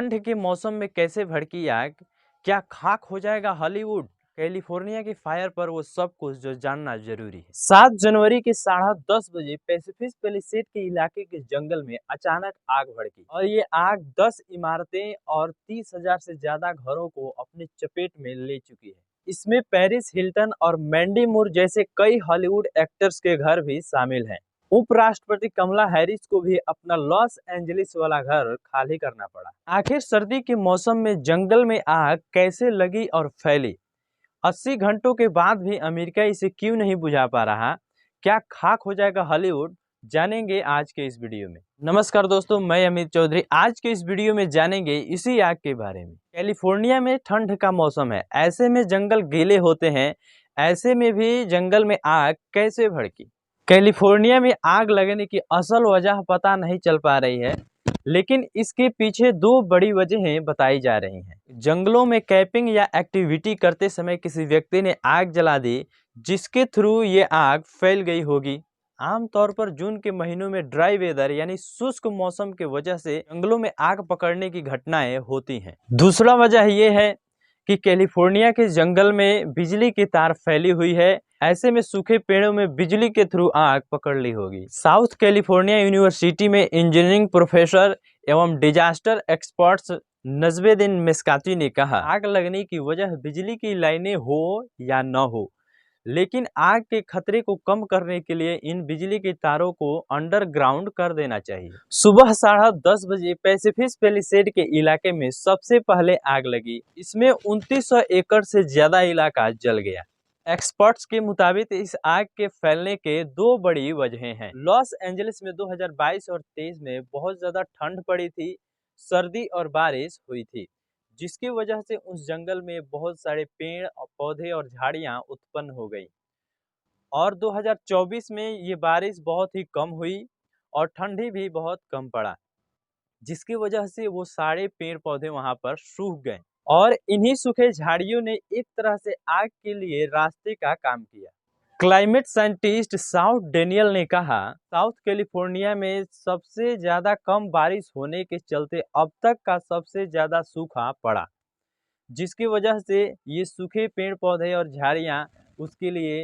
ठंड के मौसम में कैसे भड़की आग, क्या खाक हो जाएगा हॉलीवुड? कैलिफोर्निया के फायर पर वो सब कुछ जो जानना जरूरी है। 7 जनवरी के 10:30 बजे पैसिफिक पैलिसेड के इलाके के जंगल में अचानक आग भड़की और ये आग 10 इमारतें और 30,000 से ज्यादा घरों को अपने चपेट में ले चुकी है। इसमें पेरिस हिल्टन और मैंडी मूर जैसे कई हॉलीवुड एक्टर्स के घर भी शामिल हैं। उपराष्ट्रपति कमला हैरिस को भी अपना लॉस एंजलिस वाला घर खाली करना पड़ा। आखिर सर्दी के मौसम में जंगल में आग कैसे लगी और फैली? 80 घंटों के बाद भी अमेरिका इसे क्यों नहीं बुझा पा रहा? क्या खाक हो जाएगा हॉलीवुड? जानेंगे आज के इस वीडियो में। नमस्कार दोस्तों, मैं अमित चौधरी। आज के इस वीडियो में जानेंगे इसी आग के बारे में। कैलिफोर्निया में ठंड का मौसम है, ऐसे में जंगल गीले होते हैं, ऐसे में भी जंगल में आग कैसे भड़की? कैलिफोर्निया में आग लगने की असल वजह पता नहीं चल पा रही है, लेकिन इसके पीछे 2 बड़ी वजहें बताई जा रही हैं। जंगलों में कैंपिंग या एक्टिविटी करते समय किसी व्यक्ति ने आग जला दी, जिसके थ्रू ये आग फैल गई होगी। आमतौर पर जून के महीनों में ड्राई वेदर यानी शुष्क मौसम की वजह से जंगलों में आग पकड़ने की घटनाएं होती हैं। दूसरा वजह यह है कि कैलिफोर्निया के जंगल में बिजली की तार फैली हुई है, ऐसे में सूखे पेड़ों में बिजली के थ्रू आग पकड़ ली होगी। साउथ कैलिफोर्निया यूनिवर्सिटी में इंजीनियरिंग प्रोफेसर एवं डिजास्टर एक्सपर्ट्स नजबेदिन मिस्काती ने कहा, आग लगने की वजह बिजली की लाइनें हो या न हो, लेकिन आग के खतरे को कम करने के लिए इन बिजली के तारों को अंडरग्राउंड कर देना चाहिए। सुबह 10:30 बजे पैसिफिक पैलिसेड के इलाके में सबसे पहले आग लगी। इसमें 2900 एकड़ से ज्यादा इलाका जल गया। एक्सपर्ट्स के मुताबिक इस आग के फैलने के 2 बड़ी वजहें हैं। लॉस एंजलिस में 2022 और 23 में बहुत ज्यादा ठंड पड़ी थी, सर्दी और बारिश हुई थी, जिसकी वजह से उस जंगल में बहुत सारे पेड़ और पौधे और झाड़ियां उत्पन्न हो गई। और 2024 में ये बारिश बहुत ही कम हुई और ठंडी भी बहुत कम पड़ा, जिसकी वजह से वो सारे पेड़ पौधे वहां पर सूख गए और इन्हीं सूखे झाड़ियों ने एक तरह से आग के लिए रास्ते का काम किया। क्लाइमेट साइंटिस्ट साउथ डेनियल ने कहा, साउथ कैलिफोर्निया में सबसे ज्यादा कम बारिश होने के चलते अब तक का सबसे ज्यादा सूखा पड़ा, जिसकी वजह से ये सूखे पेड़ पौधे और झाड़ियां उसके लिए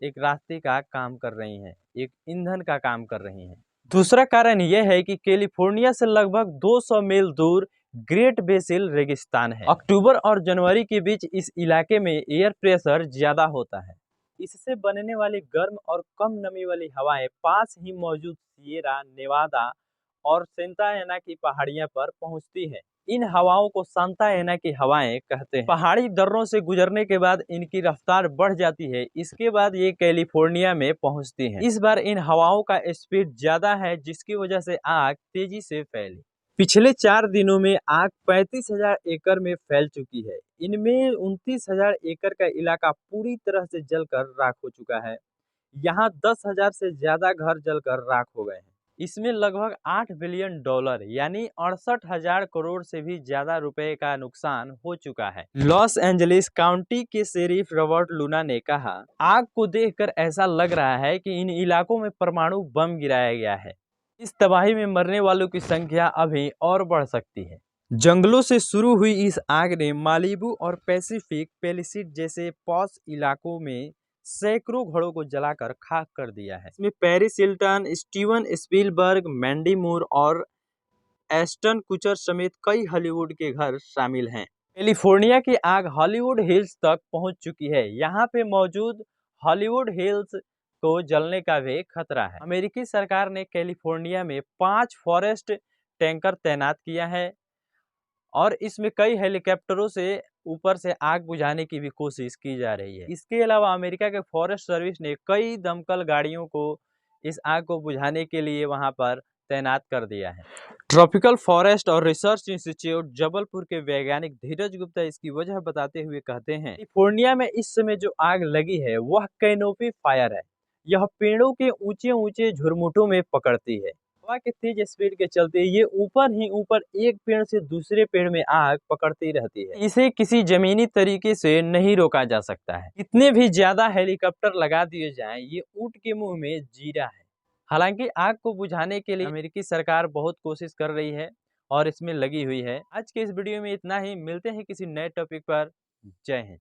एक रास्ते का काम कर रही हैं, एक ईंधन का काम कर रही हैं। दूसरा कारण यह है कि कैलिफोर्निया से लगभग 200 मील दूर ग्रेट बेसिल रेगिस्तान है। अक्टूबर और जनवरी के बीच इस इलाके में एयर प्रेशर ज्यादा होता है। इससे बनने वाली गर्म और कम नमी वाली हवाएं पास ही मौजूद सिएरा नेवादा और सेंटा एना की पहाड़ियां पर पहुंचती है। इन हवाओं को सांता एना की हवाएं कहते हैं। पहाड़ी दर्रों से गुजरने के बाद इनकी रफ्तार बढ़ जाती है, इसके बाद ये कैलिफोर्निया में पहुंचती हैं। इस बार इन हवाओं का स्पीड ज्यादा है, जिसकी वजह से आग तेजी से फैली। पिछले 4 दिनों में आग 35,000 एकड़ में फैल चुकी है। इनमें 29,000 एकड़ का इलाका पूरी तरह से जलकर राख हो चुका है। यहाँ 10,000 से ज्यादा घर जलकर राख हो गए हैं। इसमें लगभग $8 बिलियन यानी 68,000 करोड़ से भी ज्यादा रुपए का नुकसान हो चुका है। लॉस एंजलिस काउंटी के शेरिफ रॉबर्ट लूना ने कहा, आग को देखकर ऐसा लग रहा है कि इन इलाकों में परमाणु बम गिराया गया है। इस तबाही में मरने वालों की संख्या अभी और बढ़ सकती है। जंगलों से शुरू हुई इस आग ने मालिबू और पैसिफिक पैलिसेड जैसे पॉश इलाकों में सैकड़ों घरों को जलाकर खाक कर दिया है। इसमें Paris Hilton, Steven Spielberg, Mandy मूर और एस्टन कुचर समेत कई हॉलीवुड के घर शामिल हैं। कैलिफोर्निया की आग हॉलीवुड हिल्स तक पहुंच चुकी है। यहाँ पे मौजूद हॉलीवुड हिल्स को जलने का भी खतरा है। अमेरिकी सरकार ने कैलिफोर्निया में 5 फॉरेस्ट टैंकर तैनात किया है और इसमें कई हेलीकॉप्टरों से ऊपर से आग बुझाने की भी कोशिश की जा रही है। इसके अलावा अमेरिका के फॉरेस्ट सर्विस ने कई दमकल गाड़ियों को इस आग को बुझाने के लिए वहां पर तैनात कर दिया है। ट्रॉपिकल फॉरेस्ट और रिसर्च इंस्टीट्यूट जबलपुर के वैज्ञानिक धीरज गुप्ता इसकी वजह बताते हुए कहते हैं, कैलिफोर्निया में इस समय जो आग लगी है वह कैनोपी फायर है। यह पेड़ों के ऊंचे ऊंचे झुरमुटों में पकड़ती है। हवा के तेज स्पीड के चलते ये ऊपर ही ऊपर एक पेड़ से दूसरे पेड़ में आग पकड़ती रहती है। इसे किसी जमीनी तरीके से नहीं रोका जा सकता है। कितने भी ज्यादा हेलीकॉप्टर लगा दिए जाएं, ये ऊंट के मुंह में जीरा है। हालांकि आग को बुझाने के लिए अमेरिकी सरकार बहुत कोशिश कर रही है और इसमें लगी हुई है। आज के इस वीडियो में इतना ही, मिलते हैं किसी नए टॉपिक पर। जय हिंद।